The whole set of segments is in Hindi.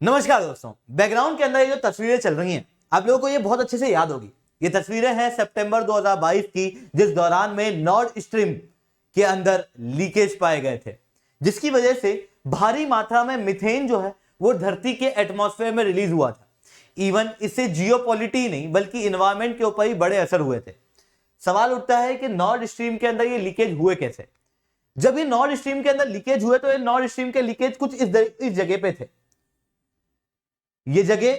नमस्कार दोस्तों, बैकग्राउंड के अंदर ये जो तस्वीरें चल रही हैं आप लोगों को ये बहुत अच्छे से याद होगी। ये तस्वीरें हैं सितंबर 2022 की, जिस दौरान में नॉर्ड स्ट्रीम के अंदर लीकेज पाए गए थे, जिसकी वजह से भारी मात्रा में मीथेन जो है वो धरती के एटमॉस्फेयर में रिलीज हुआ था। इवन इससे जियोपॉलिटी नहीं बल्कि इन्वायरमेंट के ऊपर ही बड़े असर हुए थे। सवाल उठता है कि नॉर्ड स्ट्रीम के अंदर ये लीकेज हुए कैसे। जब ये नॉर्ड स्ट्रीम के अंदर लीकेज हुए तो ये नॉर्ड स्ट्रीम के लीकेज कुछ इस जगह पे थे। ये जगह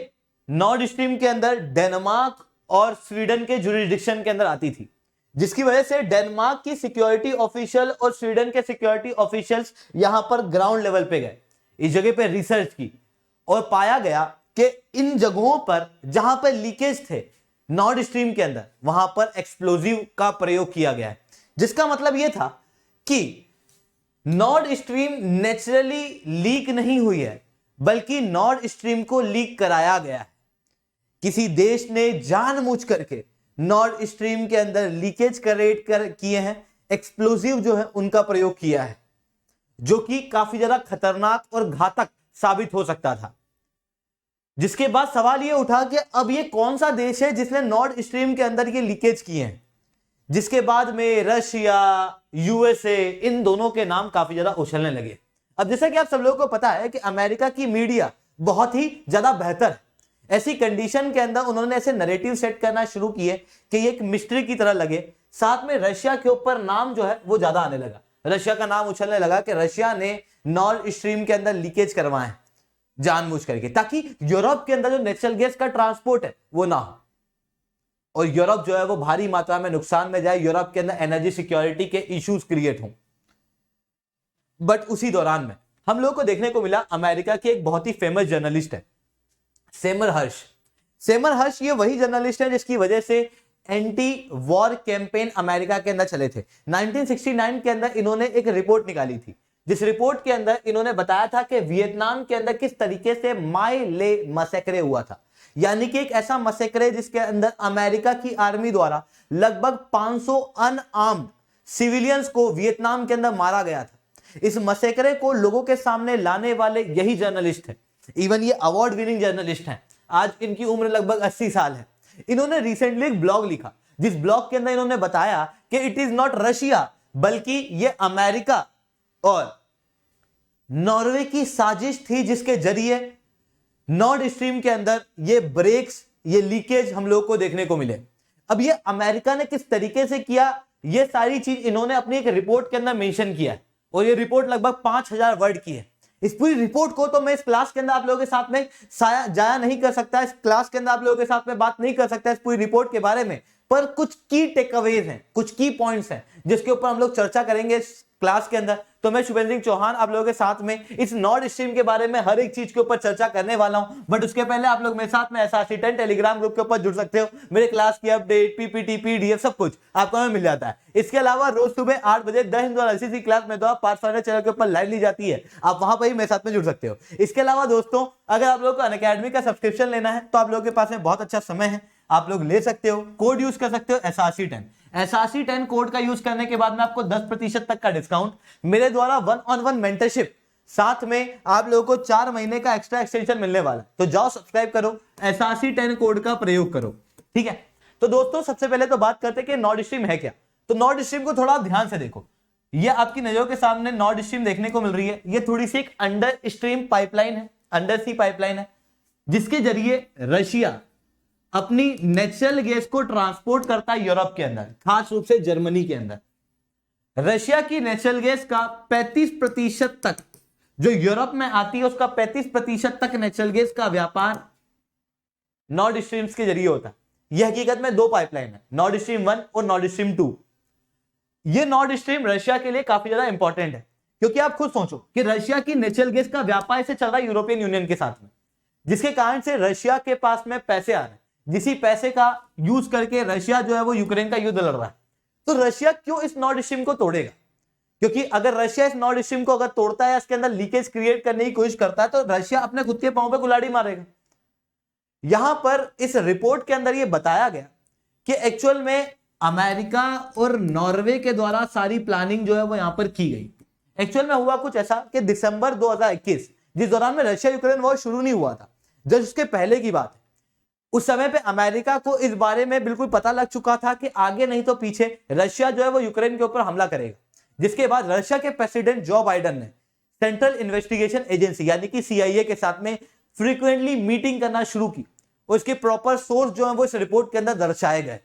नॉर्ड स्ट्रीम के अंदर डेनमार्क और स्वीडन के जुरिडिक्शन के अंदर आती थी, जिसकी वजह से डेनमार्क की सिक्योरिटी ऑफिशियल और स्वीडन के सिक्योरिटी ऑफिशियल्स यहां पर ग्राउंड लेवल पे गए, इस जगह पे रिसर्च की और पाया गया कि इन जगहों पर जहां पर लीकेज थे नॉर्ड स्ट्रीम के अंदर, वहां पर एक्सप्लोजिव का प्रयोग किया गया है। जिसका मतलब यह था कि नॉर्ड स्ट्रीम नेचुरली लीक नहीं हुई है, बल्कि नॉर्ड स्ट्रीम को लीक कराया गया है। किसी देश ने जानबूझ करके नॉर्ड स्ट्रीम के अंदर लीकेज क्रिएट किए हैं, एक्सप्लोजिव जो है उनका प्रयोग किया है, जो कि काफी ज्यादा खतरनाक और घातक साबित हो सकता था। जिसके बाद सवाल यह उठा कि अब ये कौन सा देश है जिसने नॉर्ड स्ट्रीम के अंदर ये लीकेज किए हैं। जिसके बाद में रशिया, यूएसए, इन दोनों के नाम काफी ज्यादा उछलने लगे। अब जैसा कि आप सब लोगों को पता है कि अमेरिका की मीडिया बहुत ही ज्यादा बेहतर है। ऐसी कंडीशन के अंदर उन्होंने ऐसे नैरेटिव सेट करना शुरू किए कि ये एक मिस्ट्री की तरह लगे। साथ में रशिया के ऊपर नाम जो है वो ज्यादा आने लगा, रशिया का नाम उछलने लगा कि रशिया ने नॉर्ड स्ट्रीम के अंदर लीकेज करवाए जानबूझ करके, ताकि यूरोप के अंदर जो नेचुरल गैस का ट्रांसपोर्ट है वो ना हो और यूरोप जो है वो भारी मात्रा में नुकसान में जाए, यूरोप के अंदर एनर्जी सिक्योरिटी के इश्यूज क्रिएट हों। बट उसी दौरान में हम लोगों को देखने को मिला अमेरिका की एक बहुत ही फेमस जर्नलिस्ट है सेमर हर्ष। सेमर हर्ष ये वही जर्नलिस्ट है जिसकी वजह से एंटी वॉर कैंपेन अमेरिका के अंदर चले थे। 1969 के अंदर इन्होंने एक रिपोर्ट निकाली थी, जिस रिपोर्ट के अंदर इन्होंने बताया था कि वियतनाम के अंदर किस तरीके से माय ले मसैकरे हुआ था, यानी कि एक ऐसा मसैकरे जिसके अंदर अमेरिका की आर्मी द्वारा लगभग 500 अनआर्म्ड सिविलियंस को वियतनाम के अंदर मारा गया था। इस मसैकरे को लोगों के सामने लाने वाले यही जर्नलिस्ट हैं। इवन ये अवार्ड विनिंग जर्नलिस्ट हैं। आज इनकी उम्र लगभग 80 साल है। इन्होंने रिसेंटली एक ब्लॉग लिखा, जिस ब्लॉग के अंदर इन्होंने बताया कि इट इज नॉट रशिया बल्कि ये अमेरिका और नॉर्वे की साजिश थी, जिसके जरिए नॉर्ड स्ट्रीम के अंदर ये ब्रेक्स, ये लीकेज हम लोग को देखने को मिले। अब ये अमेरिका ने किस तरीके से किया, ये सारी चीज इन्होंने अपनी एक रिपोर्ट के अंदर मेंशन किया है और ये रिपोर्ट लगभग 5000 वर्ड की है। इस पूरी रिपोर्ट को तो मैं इस क्लास के अंदर आप लोगों के साथ में जाया नहीं कर सकता, इस क्लास के अंदर आप लोगों के साथ में बात नहीं कर सकता इस पूरी रिपोर्ट के बारे में, पर कुछ की टेकअवेज हैं, कुछ की पॉइंट्स हैं जिसके ऊपर हम लोग चर्चा करेंगे इस क्लास के अंदर। तो मैं शुभेंद्र सिंह चौहान आप लोगों के साथ में इस नॉर्ड स्ट्रीम के बारे में हर एक चीज के ऊपर चर्चा करने वाला हूं। बट उसके पहले आप लोग मेरे साथ में SRC10 टेलीग्राम ग्रुप के ऊपर जुड़ सकते हो। मेरे क्लास की अपडेट, पीपीटी, पीडीएफ सब कुछ आपको हमें मिल जाता है। इसके अलावा रोज सुबह 8 बजे द हिंदू और LCC क्लास में तो पार्थ फाइनल चैनल के ऊपर लाइव ली जाती है, आप वहां पर ही मेरे साथ में जुड़ सकते हो। इसके अलावा दोस्तों, अगर आप लोगों को अनअकैडमी का सब्सक्रिप्शन लेना है तो आप लोगों के पास में बहुत अच्छा समय है, आप लोग ले सकते हो। कोड यूज कर सकते हो SRC10। SRC10 कोड का यूज करने के बाद में आपको 10% तक का डिस्काउंट, मेरे द्वारा 1-on-1 मेंटरशिप, साथ में आप लोगों को 4 महीने का एक्स्ट्रा एक्सटेंशन मिलने वाला है। तो जाओ सब्सक्राइब करो, SRC10 कोड का प्रयोग करो, ठीक है। तो दोस्तों सबसे पहले तो बात करते हैं कि नॉर्ड स्ट्रीम है क्या। तो नॉर्ड स्ट्रीम को थोड़ा ध्यान से देखो, ये आपकी नजरों के सामने नॉर्ड स्ट्रीम देखने को मिल रही है। ये थोड़ी सी एक अंडर स्ट्रीम पाइपलाइन है, अंडर सी पाइपलाइन है, जिसके जरिए रशिया अपनी नेचुरल गैस को ट्रांसपोर्ट करता है यूरोप के अंदर, खास रूप से जर्मनी के अंदर। रशिया की नेचुरल गैस का 35% तक जो यूरोप में आती है, उसका 35% तक नेचुरल गैस का व्यापार नॉर्ड स्ट्रीम्स के जरिए होता है। यह हकीकत में 2 पाइपलाइन है, नॉर्ड स्ट्रीम 1 और नॉर्ड स्ट्रीम 2। ये नॉर्ड स्ट्रीम रशिया के लिए काफी ज्यादा इंपॉर्टेंट है, क्योंकि आप खुद सोचो कि रशिया की नेचुरल गैस का व्यापार से चल रहा है यूरोपियन यूनियन के साथ में, जिसके कारण से रशिया के पास में पैसे आ रहे हैं, जिसी पैसे का यूज करके रशिया जो है वो यूक्रेन का युद्ध लड़ रहा है। तो रशिया क्यों इस नॉर्ड स्ट्रीम को तोड़ेगा? क्योंकि अगर रशिया इस नॉर्ड स्ट्रीम को अगर तोड़ता है, इसके अंदर लीकेज क्रिएट करने की कोशिश करता है, तो रशिया अपने खुद के पांव पे कुल्हाड़ी मारेगा। यहां पर इस रिपोर्ट के अंदर यह बताया गया कि एक्चुअल में अमेरिका और नॉर्वे के द्वारा सारी प्लानिंग जो है वो यहां पर की गई। एक्चुअल में हुआ कुछ ऐसा कि दिसंबर 2021 जिस दौरान में रशिया यूक्रेन वॉर शुरू नहीं हुआ था, जब उसके पहले की बात है। उस समय पे अमेरिका को इस बारे में बिल्कुल पता लग चुका था कि आगे नहीं तो पीछे रशिया जो है वो यूक्रेन के ऊपर हमला करेगा, जिसके बाद रशिया के प्रेसिडेंट जो बाइडेन ने सेंट्रल इन्वेस्टिगेशन एजेंसी यानी कि CIA के साथ में फ्रीक्वेंटली मीटिंग करना शुरू की, और इसके प्रॉपर सोर्स जो है वो इस रिपोर्ट के अंदर दर्शाए गए।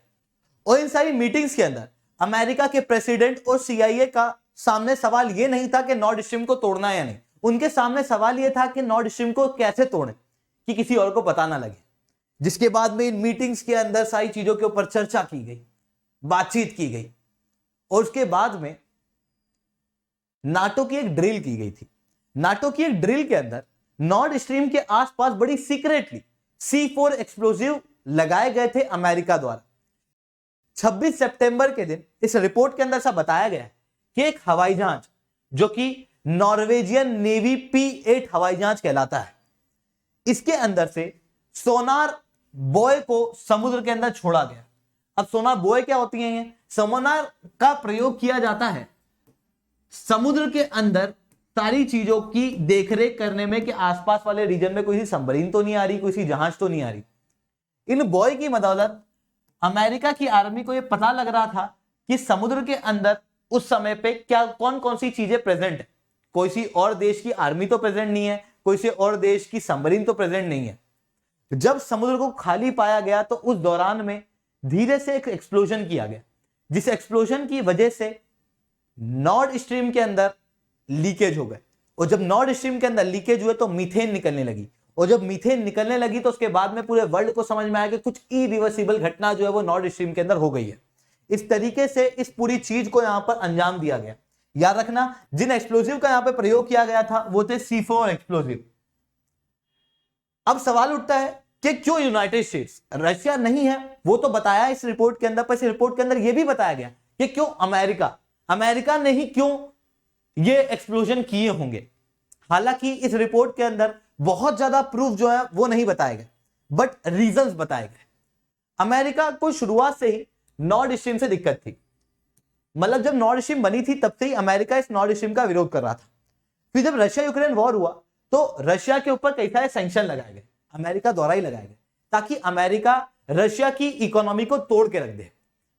और इन सारी मीटिंग्स के अंदर अमेरिका के प्रेसिडेंट और CIA का सामने सवाल यह नहीं था कि नॉर्ड स्ट्रीम को तोड़ना है या नहीं, उनके सामने सवाल यह था कि नॉर्ड स्ट्रीम को कैसे तोड़ें कि किसी और को पता ना लगे। जिसके बाद में इन मीटिंग्स के अंदर सारी चीजों के ऊपर चर्चा की गई, बातचीत की गई, और उसके बाद में नाटो की एक ड्रिल की गई थी। नाटो की एक ड्रिल के अंदर नॉर्ड स्ट्रीम के आसपास बड़ी सीक्रेटली C4 एक्सप्लोजिव लगाए गए थे अमेरिका द्वारा। 26 सितंबर के दिन इस रिपोर्ट के अंदर ऐसा बताया गया है कि एक हवाई जहाज जो कि नॉर्वेजियन नेवी P-8 हवाई जहाज कहलाता है, इसके अंदर से सोनार बॉय को समुद्र के अंदर छोड़ा गया। अब सोनार बॉय क्या होती है? ये सोनार का प्रयोग किया जाता है समुद्र के अंदर सारी चीजों की देखरेख करने में कि आसपास वाले रीजन में कोई सी सबमरीन तो नहीं आ रही, कोई सी जहाज तो नहीं आ रही। इन बॉय की बदौलत अमेरिका की आर्मी को यह पता लग रहा था कि समुद्र के अंदर उस समय पे क्या कौन कौन सी चीजें प्रेजेंट है। कोई सी और देश की आर्मी तो प्रेजेंट नहीं है, कोई सी और देश की सबमरीन तो प्रेजेंट नहीं है। जब समुद्र को खाली पाया गया तो उस दौरान में धीरे से एक एक्सप्लोजन किया गया, जिस एक्सप्लोजन की वजह से नॉर्ड स्ट्रीम के अंदर लीकेज हो गए। और जब नॉर्ड स्ट्रीम के अंदर लीकेज हुए तो मीथेन निकलने लगी, और जब मीथेन निकलने लगी तो उसके बाद में पूरे वर्ल्ड को समझ में आया कि कुछ इरिवर्सिबल घटना जो है वो नॉर्ड स्ट्रीम के अंदर हो गई है। इस तरीके से इस पूरी चीज को यहां पर अंजाम दिया गया। याद रखना, जिन एक्सप्लोजिव का यहां पर प्रयोग किया गया था वो थे C4 एक्सप्लोजिव। अब सवाल उठता है कि क्यों यूनाइटेड स्टेट्स, रशिया नहीं है वो तो बताया इस रिपोर्ट के अंदर, पर इस रिपोर्ट के अंदर यह भी बताया गया कि क्यों अमेरिका ने ही क्यों ये एक्सप्लोजन किए होंगे। हालांकि इस रिपोर्ट के अंदर बहुत ज्यादा प्रूफ जो है वो नहीं बताए गए, बट रीजंस बताए गए। अमेरिका को शुरुआत से ही नॉर्ड स्ट्रीम से दिक्कत थी, मतलब जब नॉर्ड स्ट्रीम बनी थी तब से ही अमेरिका इस नॉर्ड स्ट्रीम का विरोध कर रहा था। फिर जब रशिया यूक्रेन वॉर हुआ तो रशिया के ऊपर कई सारे सैंक्शन लगाए गए, अमेरिका द्वारा ही लगाए गए, ताकि अमेरिका रशिया की इकोनॉमी को तोड़ के रख दे।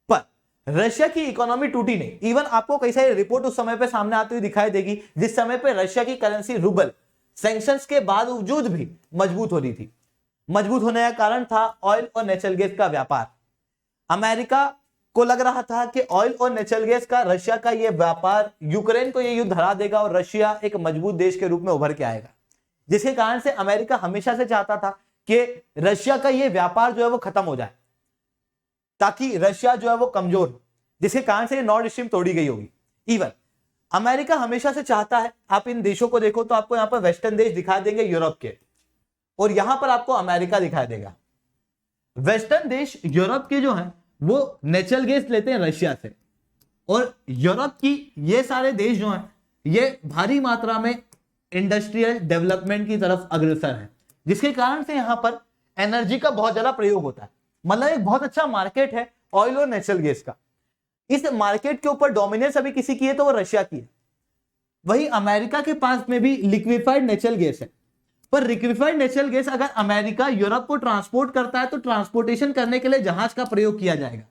पर रशिया की इकोनॉमी टूटी नहीं। इवन आपको कई सारी रिपोर्ट उस समय पे सामने आती हुई दिखाई देगी जिस समय पे रशिया की करेंसी रूबल सैंक्शंस के बावजूद भी मजबूत हो रही थी। मजबूत होने का कारण था ऑयल और नेचुरल गैस का व्यापार। अमेरिका को लग रहा था कि ऑयल और नेचुरल गैस का रशिया का यह व्यापार यूक्रेन को यह युद्ध हरा देगा और रशिया एक मजबूत देश के रूप में उभर के आएगा, जिसके कारण से अमेरिका हमेशा से चाहता था कि रशिया का यह व्यापार जो है वो खत्म हो जाए, ताकि रशिया जो है वो कमजोर हो, जिसके कारण से नॉर्ड स्ट्रीम तोड़ी गई होगी। इवन अमेरिका हमेशा से चाहता है, आप इन देशों को देखो तो आपको यहां पर वेस्टर्न देश दिखाई देंगे यूरोप के, और यहां पर आपको अमेरिका दिखाई देगा। वेस्टर्न देश यूरोप के जो हैं वो नेचुरल गैस लेते हैं रशिया से, और यूरोप की ये सारे देश जो हैं ये भारी मात्रा में इंडस्ट्रियल डेवलपमेंट की तरफ अग्रसर है, जिसके कारण से यहां पर एनर्जी का बहुत ज्यादा प्रयोग होता है। मतलब एक बहुत अच्छा मार्केट है ऑयल और नेचुरल गैस का। इस मार्केट के ऊपर डोमिनेंस अभी किसी की है तो वो रशिया की है। वही अमेरिका के पास में भी लिक्विफाइड नेचुरल गैस है, पर लिक्विफाइड नेचुरल गैस अगर अमेरिका यूरोप को ट्रांसपोर्ट करता है तो ट्रांसपोर्टेशन करने के लिए जहाज का प्रयोग किया जाएगा।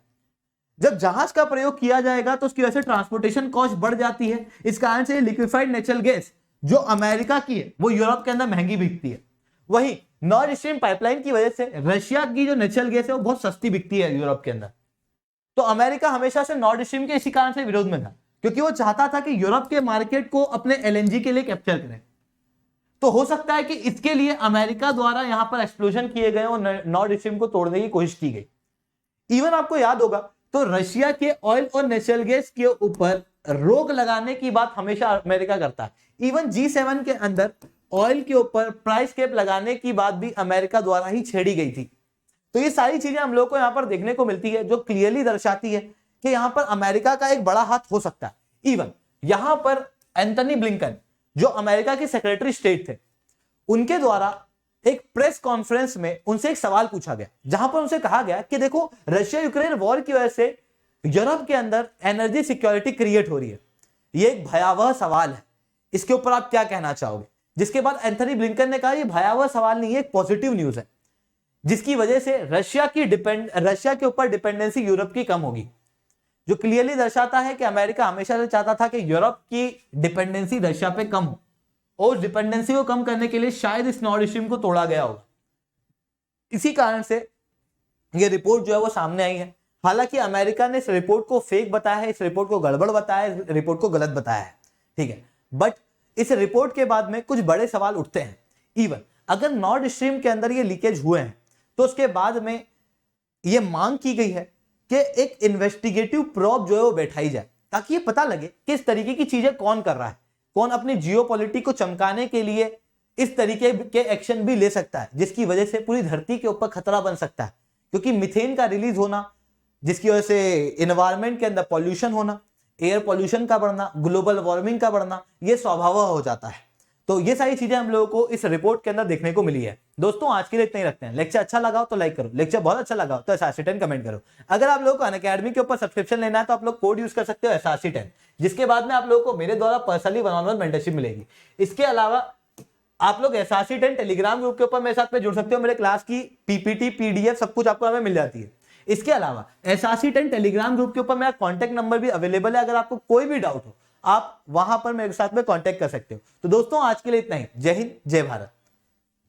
जब जहाज का प्रयोग किया जाएगा तो उसकी वजह से ट्रांसपोर्टेशन कॉस्ट बढ़ जाती है। इस कारण से लिक्विफाइड नेचुरल गैस जो अमेरिका की है वो यूरोप के अंदर महंगी बिकती है। वही नॉर्ड स्ट्रीम पाइपलाइन की वजह से रशिया की जो नेचुरल गैस है वो बहुत सस्ती बिकती है यूरोप के अंदर। तो अमेरिका हमेशा से नॉर्ड स्ट्रीम के इसी कारण से विरोध में था, क्योंकि वो चाहता था कि यूरोप के मार्केट को अपने एलएनजी के लिए कैप्चर करें। तो हो सकता है कि इसके लिए अमेरिका द्वारा यहां पर एक्सप्लोजन किए गए और नॉर्ड स्ट्रीम को तोड़ने की कोशिश की गई। इवन आपको याद होगा तो रशिया के ऑयल और नेचुरल गैस के ऊपर रोक लगाने की बात हमेशा अमेरिका करता है। इवन G7 के अंदर ऑयल के ऊपर प्राइस कैप लगाने की बात भी अमेरिका द्वारा ही छेड़ी गई थी। तो ये सारी चीजें हम लोग को यहां पर देखने को मिलती है जो क्लियरली दर्शाती है कि यहां पर अमेरिका का एक बड़ा हाथ हो सकता है। इवन यहां पर एंथनी ब्लिंकन जो अमेरिका के सेक्रेटरी स्टेट थे, उनके द्वारा एक प्रेस कॉन्फ्रेंस में उनसे एक सवाल पूछा गया, जहां पर उनसे कहा गया कि देखो रशिया यूक्रेन वॉर की वजह से यूरोप के अंदर एनर्जी सिक्योरिटी क्रिएट हो रही है, ये एक भयावह सवाल है, इसके ऊपर आप क्या कहना चाहोगे। जिसके बाद एंथनी ब्लिंकन ने कहा, ये भयावह सवाल नहीं है, एक पॉजिटिव न्यूज है, जिसकी वजह से रशिया के ऊपर डिपेंडेंसी यूरोप की कम होगी, जो क्लियरली दर्शाता है कि अमेरिका हमेशा से चाहता था कि यूरोप की डिपेंडेंसी रशिया पे कम हो, और उस डिपेंडेंसी को कम करने के लिए शायद इस नॉर्ड स्ट्रीम को तोड़ा गया होगा। इसी कारण से ये रिपोर्ट जो है वो सामने आई है। हालांकि अमेरिका ने इस रिपोर्ट को फेक बताया है, इस रिपोर्ट को गड़बड़ बताया है, इस रिपोर्ट को गलत बताया है, ठीक है। बट इस रिपोर्ट के बाद में कुछ बड़े सवाल उठते हैं। इवन अगर नॉर्ड स्ट्रीम के अंदर ये लीकेज हुए हैं तो उसके बाद में ये मांग की गई है कि एक इन्वेस्टिगेटिव प्रोब जो है वो बैठाई जाए, ताकि ये पता लगे कि इस तरीके की चीजें कौन कर रहा है, कौन अपनी जियोपॉलिटिक्स को चमकाने के लिए इस तरीके के एक्शन भी ले सकता है, जिसकी वजह से पूरी धरती के ऊपर खतरा बन सकता है। क्योंकि मीथेन का रिलीज होना, जिसकी वजह से एनवायरमेंट के अंदर पॉल्यूशन होना, एयर पॉल्यूशन का बढ़ना, ग्लोबल वार्मिंग का बढ़ना, ये स्वभाव हो जाता है। तो ये सारी चीजें हम लोगों को इस रिपोर्ट के अंदर देखने को मिली है। दोस्तों आज के लिए इतना ही रखते हैं। लेक्चर अच्छा लगा हो तो लाइक करो, लेक्चर बहुत अच्छा लगा हो तो SRC10 कमेंट करो। अगर आप लोगों को अनअकैडमी के ऊपर सब्सक्रिप्शन लेना है तो आप लोग कोड यूज कर सकते हो SRC10, जिसके बाद में आप लोगों को मेरे द्वारा पर्सनली वन-ऑन-वन मेंटरशिप मिलेगी। इसके अलावा आप लोग SRC10 टेलीग्राम ग्रुप के ऊपर मेरे साथ में जुड़ सकते हो, मेरे क्लास की PPT PDF सब कुछ आपको हमें मिल जाती है। इसके अलावा SRC10 टेलीग्राम ग्रुप के ऊपर मेरा कॉन्टैक्ट नंबर भी अवेलेबल है, अगर आपको कोई भी डाउट हो आप वहां पर मेरे साथ में कॉन्टैक्ट कर सकते हो। तो दोस्तों आज के लिए इतना ही। जय हिंद, जय भारत।